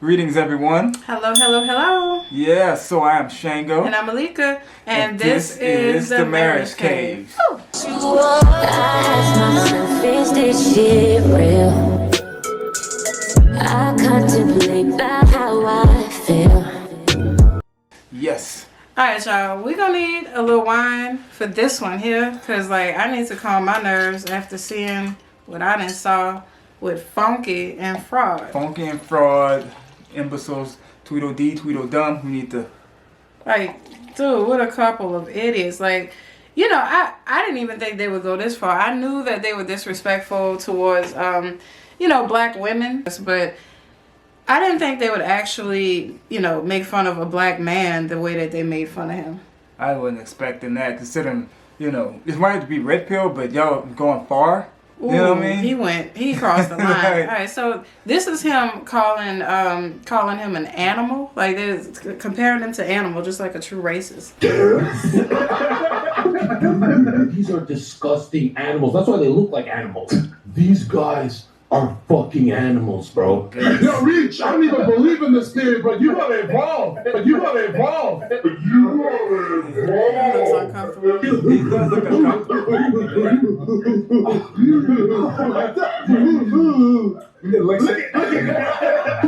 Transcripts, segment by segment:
Greetings, everyone. Hello, hello, hello. Yeah, so I am Shango. And I'm Malika. And this is the Marriage Cave. I contemplate about how I feel. Yes. Alright, y'all. We're going to need a little wine for this one here. Because, I need to calm my nerves after seeing what I done saw with Funky and Fraud. Funky and Fraud, imbeciles, Tweedledee, Tweedledum. We need to... Dude, what a couple of idiots. I didn't even think they would go this far. I knew that they were disrespectful towards, black women. But I didn't think they would actually, make fun of a black man the way that they made fun of him. I wasn't expecting that, considering, it's right to be red pill, but y'all going far. Ooh, you know what I mean? He crossed the line. Right. All right, so this is him calling him an animal. They're comparing him to animal, just like a true racist. These are disgusting animals. That's why they look like animals. These guys are fucking animals, bro. Yo, Reach, I don't even believe in this kid, but you gotta evolve. That's uncomfortable. He does look uncomfortable.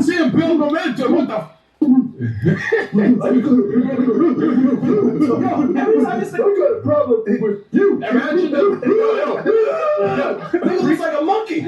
See him build momentum. What the every time you say we got a problem with you, imagine that. He looks like a monkey.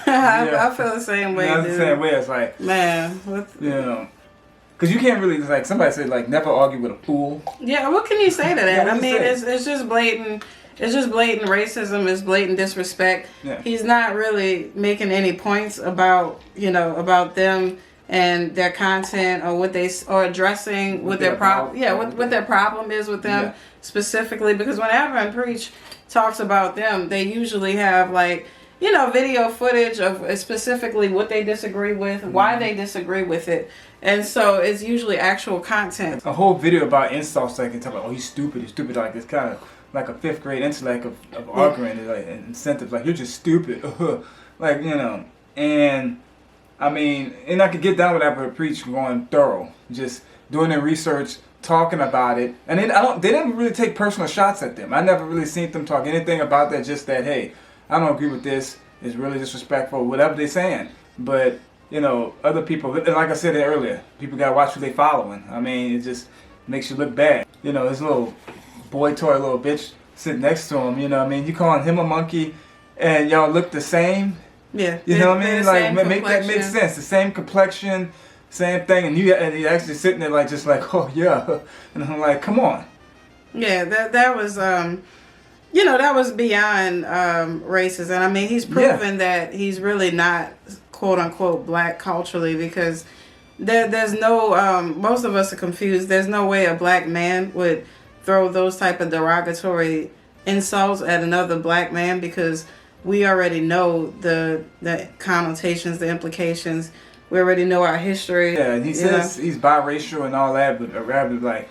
I feel the same way, Yeah, dude. the same way. It's like, man, because you can't really, somebody said, never argue with a fool. Yeah, what can you say to that? Yeah, I mean, it's just blatant. It's just blatant racism. It's blatant disrespect. Yeah. He's not really making any points about about them and their content or or addressing what their problem. Yeah, what their problem is with them specifically. Because whenever and Preach talks about them, they usually have video footage of specifically what they disagree with, why they disagree with it. And so it's usually actual content. A whole video about insults, talk about, oh, he's stupid, it's kind of like a fifth grade intellect of arguing, and incentives, you're just stupid, and I mean, and I could get down with that, but Preach going thorough, just doing their research, talking about it, and they didn't really take personal shots at them. I never really seen them talk anything about that, just that, hey, I don't agree with this, it's really disrespectful, whatever they're saying. But, other people, and like I said earlier, people got to watch who they following. I mean, it just makes you look bad. This little boy toy little bitch sitting next to him, you calling him a monkey, and y'all look the same? Yeah. You know what I mean? Make that make sense. The same complexion, same thing, and you actually sitting there oh yeah. And I'm like, come on. Yeah, that was that was beyond racist. And I mean, he's proven that he's really not, quote unquote, black culturally, because there's no, most of us are confused. There's no way a black man would throw those type of derogatory insults at another black man, because we already know the connotations, the implications. We already know our history. Yeah, and he says he's biracial and all that, but rather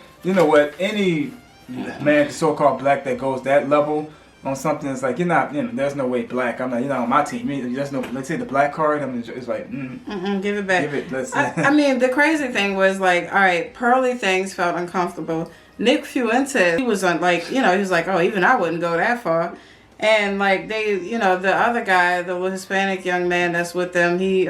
any man so-called black that goes that level on something, it's you're not, there's no way black. I'm not, you're not on my team. There's no, let's say the black card. I mean, it's give it back. Give it. Let's. I mean, the crazy thing was all right, Pearly Things felt uncomfortable. Nick Fuentes, he was he was like, oh, even I wouldn't go that far. And they, the other guy, the little Hispanic young man that's with them, he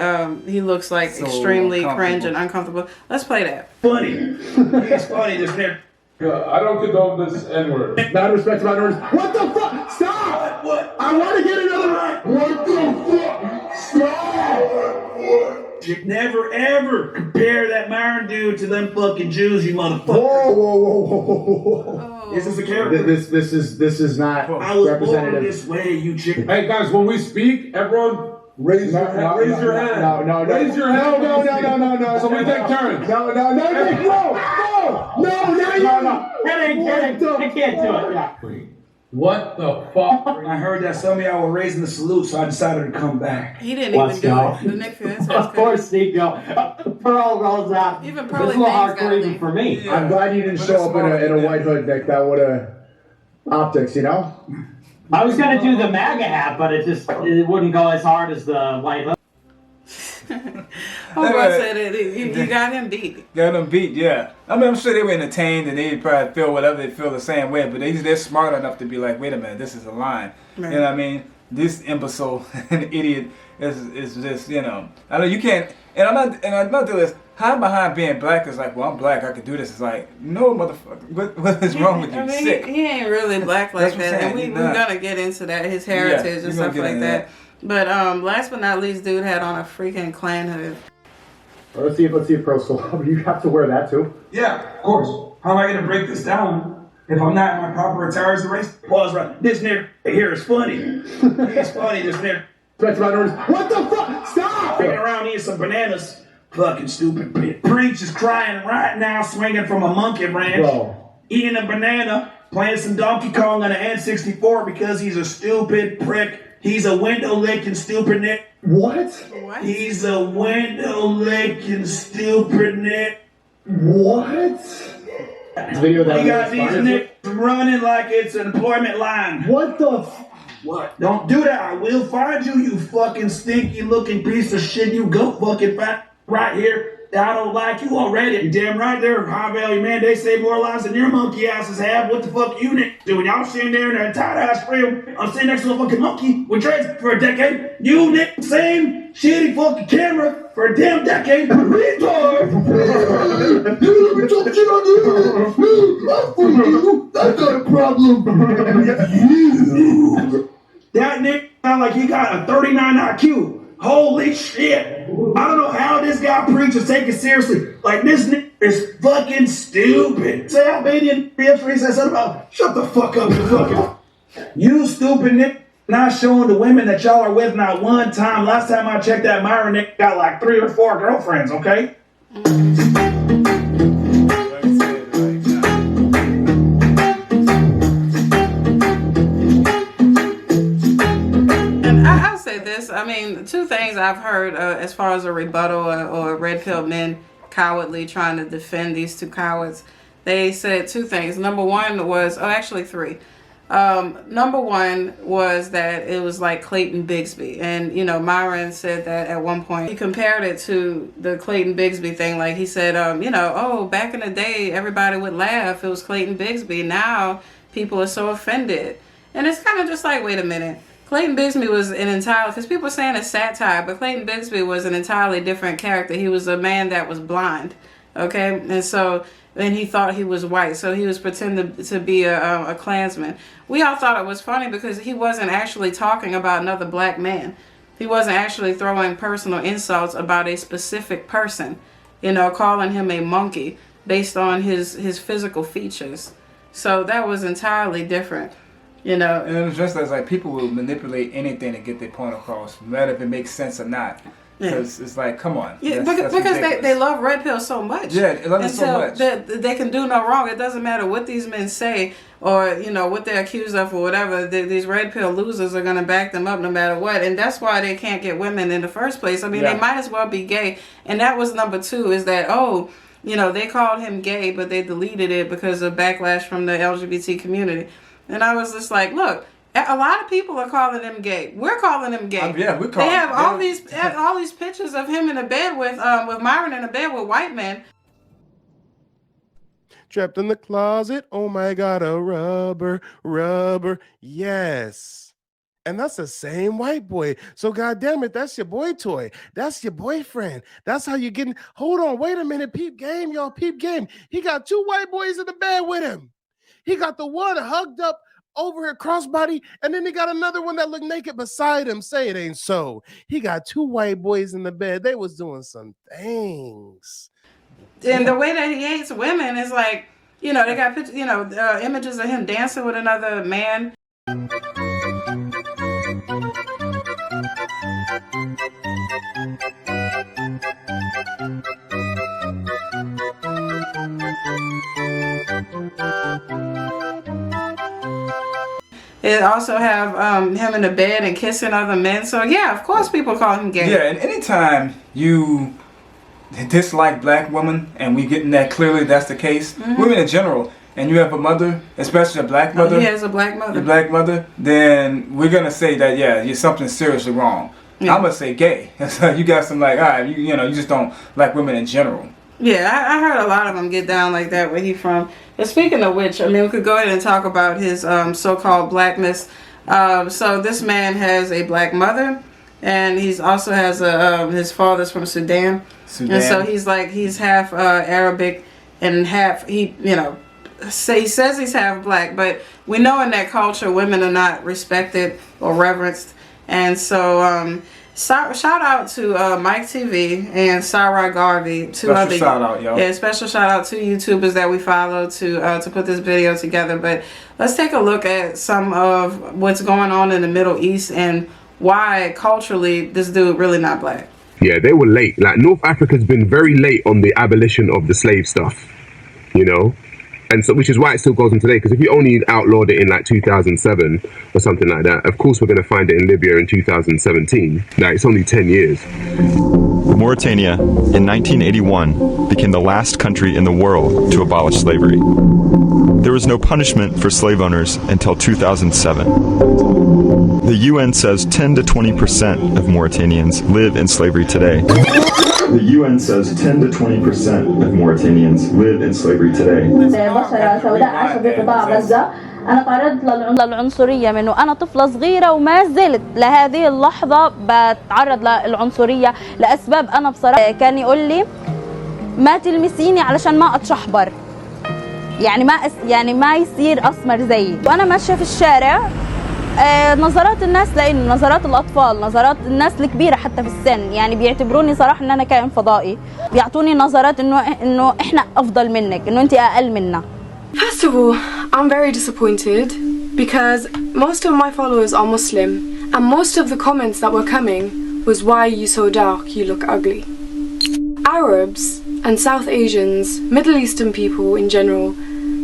looks so extremely cringe and uncomfortable. Let's play that. Funny. It's funny. There's never. I don't condone this N-word. Not respect to minorities. What the fuck? Stop! What? I want to get another right. What the fuck? Stop! What? You never ever compare that Myron dude to them fucking Jews, you motherfucker. Whoa. This is a character. This is not I was born representative. this way, you chick. Hey guys, when we speak, everyone raise your hand. Raise your hand. No. Raise your hand. No. So we take turns. No. I can't do it. Yeah. What the fuck? I heard that some of y'all were raising the salute, so I decided to come back. He didn't even do it. The Nick Fuentes. Of course, Nico. Pearl rolls out. Even It's Pearly a little Things got hardcore even me. for me. Yeah. I'm glad you didn't show up in a white hood, Nick. That would have optics, I was gonna do the MAGA hat, but it wouldn't go as hard as the white hood. I said it. You got him beat. Got him beat, yeah. I mean, I'm sure they were entertained and they probably feel whatever they feel the same way, but they're smart enough to be like, wait a minute, this is a line. Right. You know what I mean? This imbecile and idiot is just, you know. I know you can't, and I'm not doing this. Hide behind being black is like, well, I'm black, I can do this. It's like, no, motherfucker, what is wrong with you? I mean, Sick. he ain't really black like That's what I'm that, saying, and we're gonna get into that, his heritage and stuff like that. But last but not least, dude had on a freaking Klan hood. Let's see if Pro Soul, you have to wear that too? Yeah, of course. How am I gonna break this down if I'm not in my proper attire as a race? Pause right. This nigga here is funny. He's funny, this nigga. What the fuck? Stop! Hanging around eating some bananas. Fucking stupid bitch. Preach is crying right now, swinging from a monkey ranch. Bro. Eating a banana, playing some Donkey Kong on an N64 because he's a stupid prick. He's a window licking stupid nick. What? He's a window licking stupid nick. What? Video that We got these nicks running like it's an employment line. What the What? Don't do that. I will find you, you fucking stinky looking piece of shit. You go fucking fat right here. I don't like you already. You damn right there, high value man. They save more lives than your monkey asses have. What the fuck you niggas doing? Y'all sitting there in that tight ass frame. I'm sitting next to a fucking monkey with dreads for a decade. You niggas same shitty fucking camera for a damn decade. Retard! I got a problem. That nigga sound like he got a 39 IQ. Holy shit. I don't know how this guy preaches take it seriously. Like, this nigga is fucking stupid. Say Albanian referee said something about, shut the fuck up, you fucking. You stupid nigga. Not showing the women that y'all are with not one time. Last time I checked, that Myron nigga got like 3 or 4 girlfriends, okay? I'll say this. I mean, two things I've heard as far as a rebuttal or red pill men cowardly trying to defend these two cowards. They said two things. Number one was, actually three. Number one was that it was like Clayton Bigsby. And, you know, Myron said that at one point. He compared it to the Clayton Bigsby thing. Like he said, you know, oh, back in the day, everybody would laugh. It was Clayton Bigsby. Now people are so offended. And it's kind of just like, wait a minute. Clayton Bigsby was an entirely, because people are saying it's satire, but Clayton Bigsby was an entirely different character. He was a man that was blind, okay? And he thought he was white, so he was pretending to be a Klansman. We all thought it was funny because he wasn't actually talking about another black man. He wasn't actually throwing personal insults about a specific person, you know, calling him a monkey based on his physical features. So that was entirely different. You know, and it's just as like people will manipulate anything to get their point across, no matter if it makes sense or not. Because it's like, come on. Yeah, because they love red pill so much. Yeah, they love it so much. They can do no wrong. It doesn't matter what these men say or, you know, what they're accused of or whatever. These red pill losers are going to back them up no matter what. And that's why they can't get women in the first place. I mean, they might as well be gay. And that was number two, is that, you know, they called him gay, but they deleted it because of backlash from the LGBT community. And I was just like, look, a lot of people are calling him gay. We're calling him gay. Yeah, we call They him. have all these pictures of him in a bed with Myron in a bed with white men. Trapped in the closet. Oh my God, a rubber. Yes. And that's the same white boy. So goddamn it, that's your boy toy. That's your boyfriend. That's how you getting. Hold on, wait a minute. Peep game, y'all. Peep game. He got 2 white boys in the bed with him. He got the one hugged up over her crossbody, and then he got another one that looked naked beside him. Say it ain't so. He got 2 white boys in the bed. They was doing some things. And the way that he hates women is like, you know, they got pictures, you know, images of him dancing with another man. It also have him in the bed and kissing other men. So yeah, of course people call him gay. Yeah, and anytime you dislike black women, and we getting that clearly that's the case, women in general, and you have a mother, especially a black mother. He has a black mother. Black mother, then we're gonna say that you're something seriously wrong. Yeah. I'm gonna say gay. So you got some like, all right, you just don't like women in general. Yeah, I heard a lot of them get down like that where he from. And speaking of which, I mean, we could go ahead and talk about his so-called blackness. So this man has a black mother, and he's also has his father's from Sudan. And so he's half Arabic and half he says he's half black, but we know in that culture women are not respected or reverenced. And so shout out to Mike TV and Sarah Garvey, special shout out to YouTubers that we follow to put this video together. But let's take a look at some of what's going on in the Middle East and why culturally this dude really not black. Yeah, they were late. Like, North Africa's been very late on the abolition of the slave stuff, and so, which is why it still goes on today, because if you only outlawed it in like 2007 or something like that, of course we're going to find it in Libya in 2017. Like, it's only 10 years. Mauritania, in 1981, became the last country in the world to abolish slavery. There was no punishment for slave owners until 2007. The UN says 10 to 20% of Mauritanians live in slavery today. The UN says 10 to 20% of Mauritanians live in slavery today. أنا تعرضت للعنصرية منه أنا طفلة صغيرة وما زلت لهذه اللحظة بتعرض للعنصرية لأسباب أنا بصراحة كان يقول لي ما تلمسيني علشان ما أتشحبر يعني ما يصير أسمر زيي وأنا ماشية في الشارع نظرات الناس لأنه نظرات الأطفال نظرات الناس الكبيرة حتى في السن يعني بيعتبروني صراحة إن أنا كائن فضائي بيعطوني نظرات إنه إحنا أفضل منك إنه أنت أقل منا. First of all, I'm very disappointed because most of my followers are Muslim and most of the comments that were coming was why are you so dark, you look ugly. Arabs and South Asians, Middle Eastern people in general,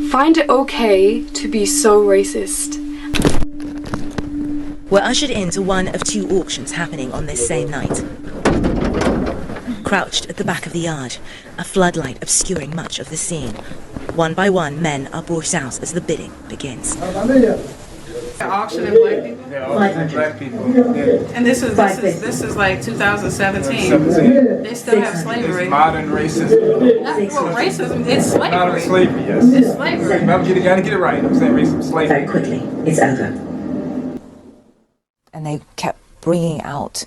find it okay to be so racist. We're ushered into one of two auctions happening on this same night. Crouched at the back of the yard, a floodlight obscuring much of the scene. One by one, men are brought out as the bidding begins. Auctioning black people. Black people. Yeah. And this is like 2017. They still have slavery. It's modern racism. Racism. It's slavery. Modern slavery. Yes. It's slavery. You gotta get it right. I'm saying racism, slavery. Very quickly, it's over. And they kept bringing out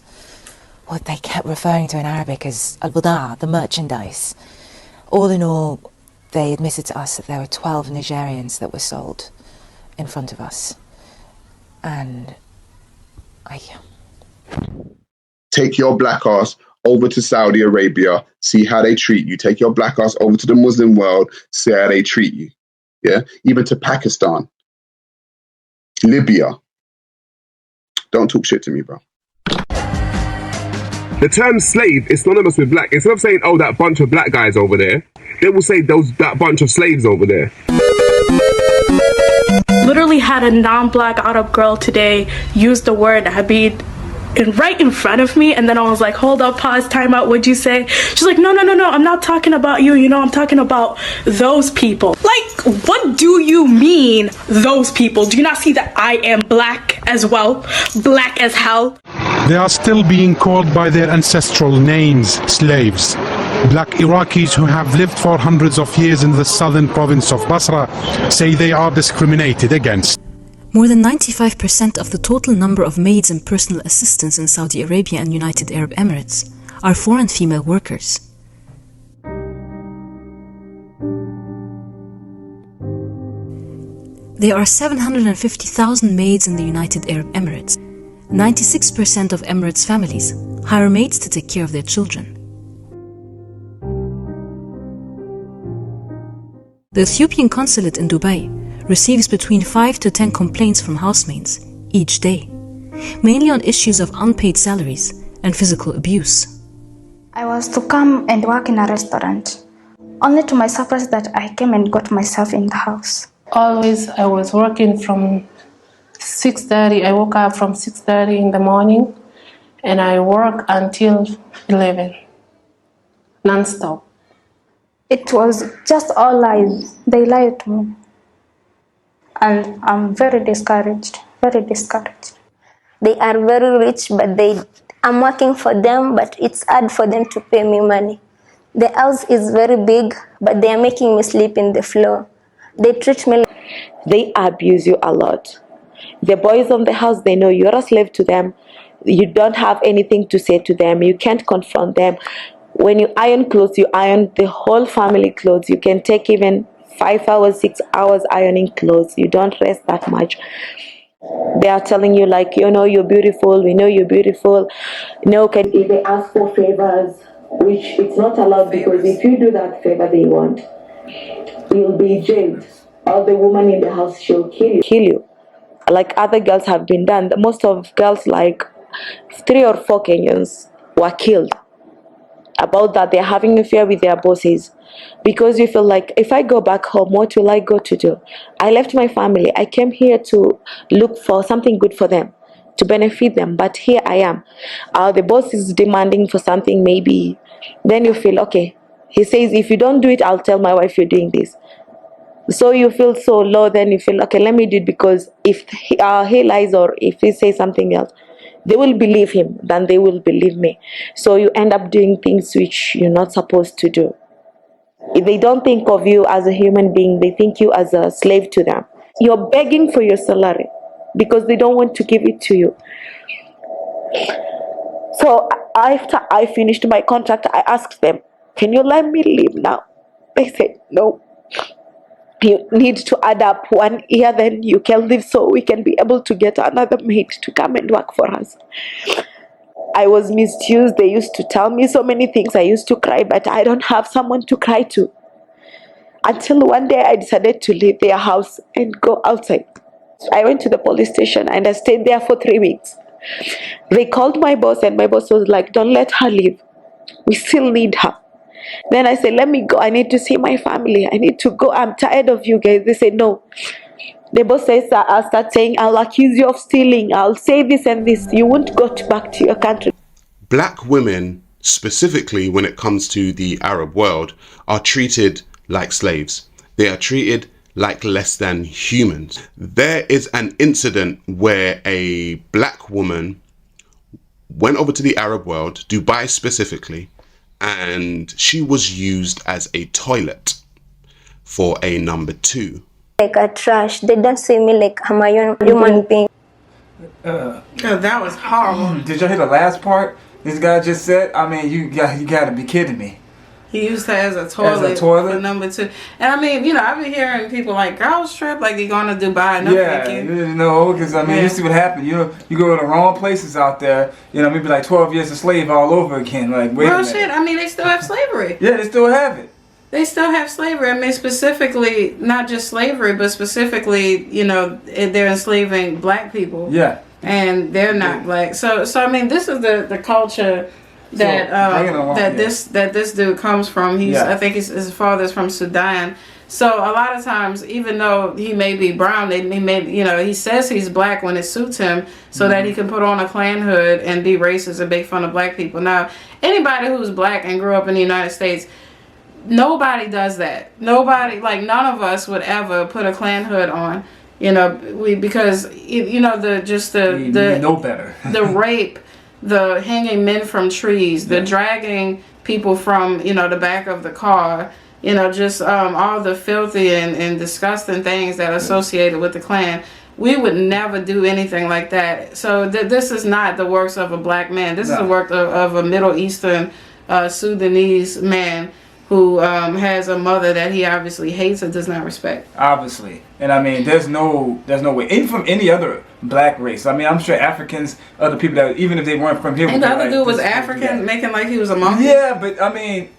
what they kept referring to in Arabic as al-budaa, the merchandise. All in all, they admitted to us that there were 12 Nigerians that were sold in front of us. And take your black ass over to Saudi Arabia, see how they treat you. Take your black ass over to the Muslim world, see how they treat you. Yeah, even to Pakistan, Libya. Don't talk shit to me, bro. The term slave is synonymous with black. Instead of saying, oh, that bunch of black guys over there, they will say that bunch of slaves over there. Literally had a non-black Arab girl today use the word Abid right in front of me, and then I was like, hold up, pause, time out, what'd you say? She's like, no, I'm not talking about you, I'm talking about those people. Like, what do you mean, those people? Do you not see that I am black as well? Black as hell? They are still being called by their ancestral names, slaves. Black Iraqis who have lived for hundreds of years in the southern province of Basra say they are discriminated against. More than 95% of the total number of maids and personal assistants in Saudi Arabia and United Arab Emirates are foreign female workers. There are 750,000 maids in the United Arab Emirates. 96% of Emirates families hire maids to take care of their children. The Ethiopian consulate in Dubai receives between 5 to 10 complaints from housemaids each day, mainly on issues of unpaid salaries and physical abuse. I was to come and work in a restaurant, only to my surprise that I came and got myself in the house. Always I was working from 6:30. I woke up from 6:30 in the morning and I work until 11, non-stop. It was just all lies. They lied to me. and I'm very discouraged. Very discouraged. They are very rich, but I'm working for them, but it's hard for them to pay me money. The house is very big, but they are making me sleep in the floor. They treat me like... They abuse you a lot. The boys on the house, they know you're a slave to them. You don't have anything to say to them. You can't confront them. When you iron clothes, you iron the whole family clothes. You can take even 5 hours, 6 hours ironing clothes. You don't rest that much. They are telling you like, you know, you're beautiful. We know you're beautiful. No, if they ask for favors, which it's not allowed, because if you do that favor they want, you'll be jailed. Or the woman in the house, she'll kill you. Like other girls have been done. Most of girls, like 3 or 4 Kenyans, were killed. About that, they're having an affair with their bosses. Because you feel like, if I go back home, what will I go to do? I left my family. I came here to look for something good for them, to benefit them. But here I am. The boss is demanding for something, maybe. Then you feel, okay. He says, if you don't do it, I'll tell my wife you're doing this. So you feel so low, then you feel, okay, let me do it, because if he lies or if he says something else, they will believe him than they will believe me. So you end up doing things which you're not supposed to do. If they don't think of you as a human being, they think you as a slave to them. You're begging for your salary because they don't want to give it to you. So after I finished my contract, I asked them, can you let me leave now? They said, no. You need to add up 1 year, then you can leave so we can be able to get another maid to come and work for us. I was misused. They used to tell me so many things. I used to cry, but I don't have someone to cry to. Until one day I decided to leave their house and go outside. I went to the police station and I stayed there for 3 weeks. They called my boss and my boss was like, don't let her leave. We still need her. Then I said, let me go. I need to see my family. I need to go. I'm tired of you guys. They said, no. The boss says, I'll start saying, I'll accuse you of stealing. I'll say this and this. You won't go back to your country. Black women, specifically when it comes to the Arab world, are treated like slaves. They are treated like less than humans. There is an incident where a black woman went over to the Arab world, Dubai specifically, and she was used as a toilet for a number 2. Like a trash. They don't see me like I'm a human being. That was horrible. Did you hear the last part? This guy just said, I mean, you got to be kidding me. He used her as a toilet for number 2. And I mean, you know, I've been hearing people like, girls trip, like they're going to Dubai. No, yeah, you know, because I mean, you see what happened. You go to the wrong places out there, you know, maybe like 12 years a slave all over again. Like, wait a minute. Shit, I mean, they still have slavery. Yeah, they still have it. They still have slavery. I mean, specifically, not just slavery, but specifically, you know, they're enslaving black people. Yeah. And they're not black. So I mean, this is the culture that this dude comes from. I think his father's from Sudan. So a lot of times, even though he may be brown, he says he's black when it suits him, so that he can put on a Klan hood and be racist and make fun of black people. Now, anybody who's black and grew up in the United States, nobody does that. Nobody, like none of us would ever put a Klan hood on. You know, because you know we know better. The rape, the hanging men from trees, the dragging people from the back of the car, just all the filthy and disgusting things that are associated with the Klan. We would never do anything like that. So this is not the works of a black man. This is the work of a Middle Eastern Sudanese man who has a mother that he obviously hates and does not respect. Obviously. And I mean, there's no way. Even from any other black race. I mean, I'm sure Africans, other people that, even if they weren't from here. And the other dude was African, making like he was a monkey. Yeah, but I mean,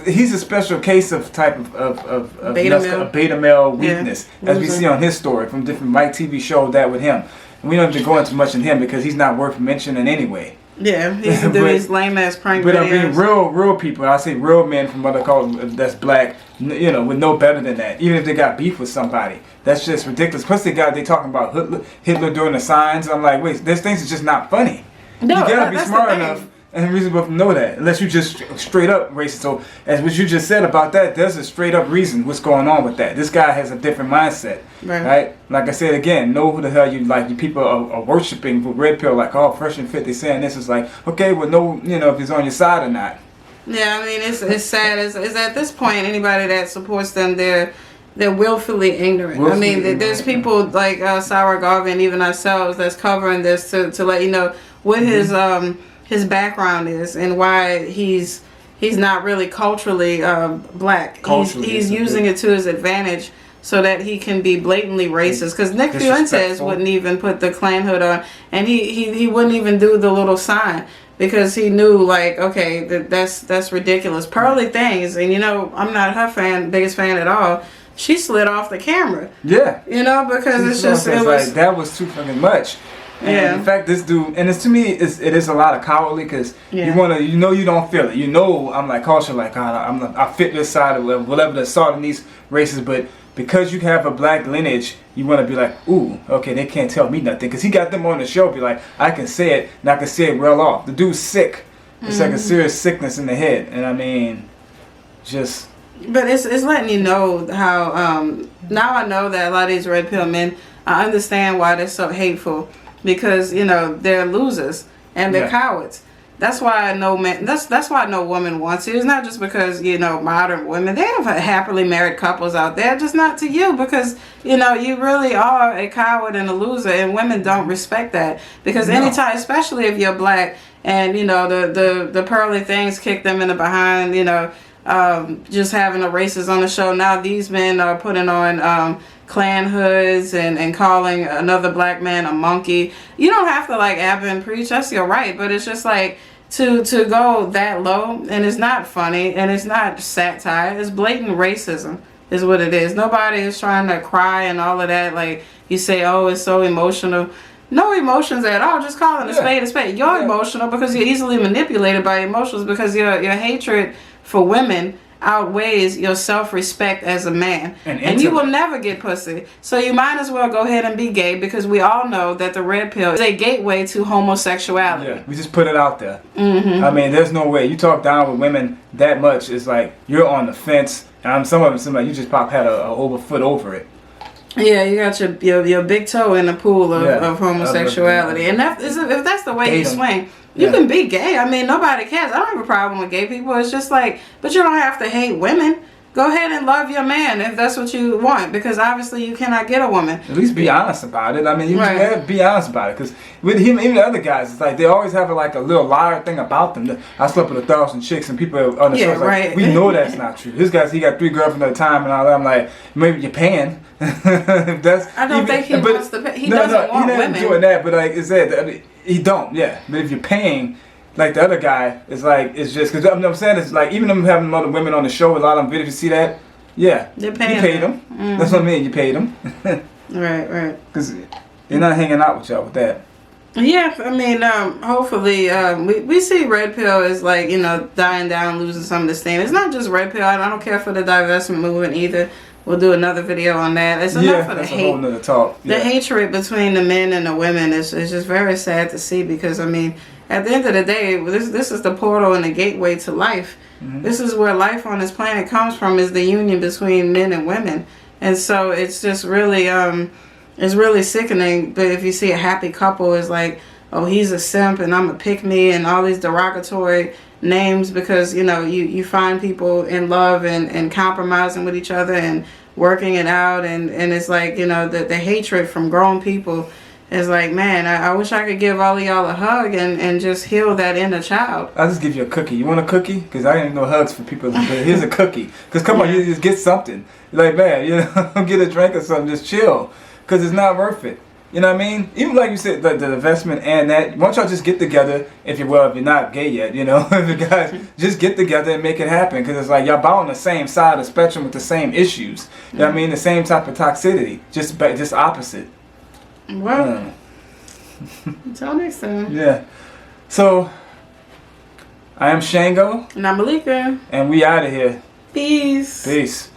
he's a special case of type of beta male weakness, as we see on his story from different Mike TV show that with him. And we don't have to go into much in him because he's not worth mentioning anyway. Yeah, he used to do these lame ass prank videos. But I mean, real people, I say real men from other cultures that's black, with no better than that. Even if they got beef with somebody, that's just ridiculous. Plus, they talking about Hitler during the signs. I'm like, wait, there's things that's just not funny. No, you gotta be smart enough and reasonable to know that, unless you just straight up racist. So, as what you just said about that, there's a straight up reason what's going on with that. This guy has a different mindset, right? Like I said again, know who the hell you like. You people are worshiping with red pill, like, oh, fresh and fit. They saying this is like, okay, well, no, you know, if he's on your side or not. Yeah, I mean, it's sad. Is at this point, anybody that supports them, they're willfully ignorant. I mean, there's people like Sarah Garvey and even ourselves that's covering this to let you know what his background is and why he's not really culturally black. He's using it to his advantage so that he can be blatantly racist. Because Nick Fuentes wouldn't even put the Klan hood on, and he wouldn't even do the little sign. Because he knew, like, okay, that's ridiculous. Pearly Things, and you know, I'm not her biggest fan at all. She slid off the cammer. Yeah. You know, because it's just it was like that was too fucking much. And in fact, this dude, and it's to me, it is a lot of cowardly because you don't feel it. You know, I'm like culture, like I fit this side of whatever the Sudanese races, but because you have a black lineage, you want to be like, ooh, okay, they can't tell me nothing. Because he got them on the show, be like, I can say it, and I can say it well off. The dude's sick. It's like a serious sickness in the head. And I mean, just... But it's letting you know how... now I know that a lot of these red pill men, I understand why they're so hateful. Because, you know, they're losers. And they're cowards. That's why no man. That's why no woman wants you. It's not just because, you know, modern women. They have happily married couples out there, just not to you, because you know you really are a coward and a loser, and women don't respect that. Because anytime, especially if you're black, and you know the pearly things kick them in the behind. You know, just having a racist on the show. Now these men are putting on Klan hoods and calling another black man a monkey. You don't have to like Abba and preach, that's your right, but it's just like to go that low, and it's not funny and it's not satire, it's blatant racism is what it is. Nobody is trying to cry and all of that, like you say, oh, it's so emotional. No emotions at all, just calling a spade a spade. You're emotional because you're easily manipulated by emotions, because your hatred for women outweighs your self-respect as a man, and you will never get pussy, so you might as well go ahead and be gay, because we all know that the red pill is a gateway to homosexuality. We just put it out there. I mean, there's no way you talk down with women that much. It's like you're on the fence, and some of them like you just had a over foot over it. Yeah, you got your big toe in the pool of homosexuality, and if that's the way you swing. You can be gay. I mean, nobody cares. I don't have a problem with gay people. It's just like, but you don't have to hate women. Go ahead and love your man if that's what you want, because obviously you cannot get a woman. At least be honest about it. I mean, you have to be honest about it, because with him, even the other guys, it's like they always have like a little liar thing about them. I slept with 1,000 chicks, and people on the show like, we know that's not true. This guy's, he got 3 girlfriends at a time, and all that. I'm like, maybe you're paying. I don't think he wants to pay. He doesn't want women. He's not doing that, but like it's that he don't. Yeah, but if you're paying, like the other guy, it's like it's just because I'm saying it's like even them having other women on the show, a lot of them videos. You see that? Yeah, they're paying. You paid them. That's what I mean. You paid them. Right. Because they're not hanging out with y'all with that. Yeah, I mean, hopefully, we see red pill as like, you know, dying down, losing some of the steam. It's not just red pill. I don't care for the divestment movement either. We'll do another video on that. It's enough for the hate. A whole nother talk. The hatred between the men and the women is just very sad to see, because I mean, at the end of the day, this is the portal and the gateway to life. This is where life on this planet comes from, is the union between men and women. And so it's just really it's really sickening. But if you see a happy couple, it's like, oh, he's a simp and I'm a pick-me, and all these derogatory names, because you know you find people in love and compromising with each other and working it out, and it's like, you know, the hatred from grown people is like, man, I wish I could give all of y'all a hug and just heal that inner child. I'll just give you a cookie. You want a cookie? Because I ain't no hugs for people. Here's a cookie. Because come on, you just get something. Like, man, you know, get a drink or something. Just chill. Because it's not worth it. You know what I mean? Even like you said, the investment and that. Why don't y'all just get together, if you're not gay yet, you know, if you guys just get together and make it happen. Because it's like y'all about on the same side of the spectrum with the same issues. You know what I mean? The same type of toxicity, just opposite. Well, until next time. Yeah. So, I am Shango. And I'm Malika. And we out of here. Peace. Peace.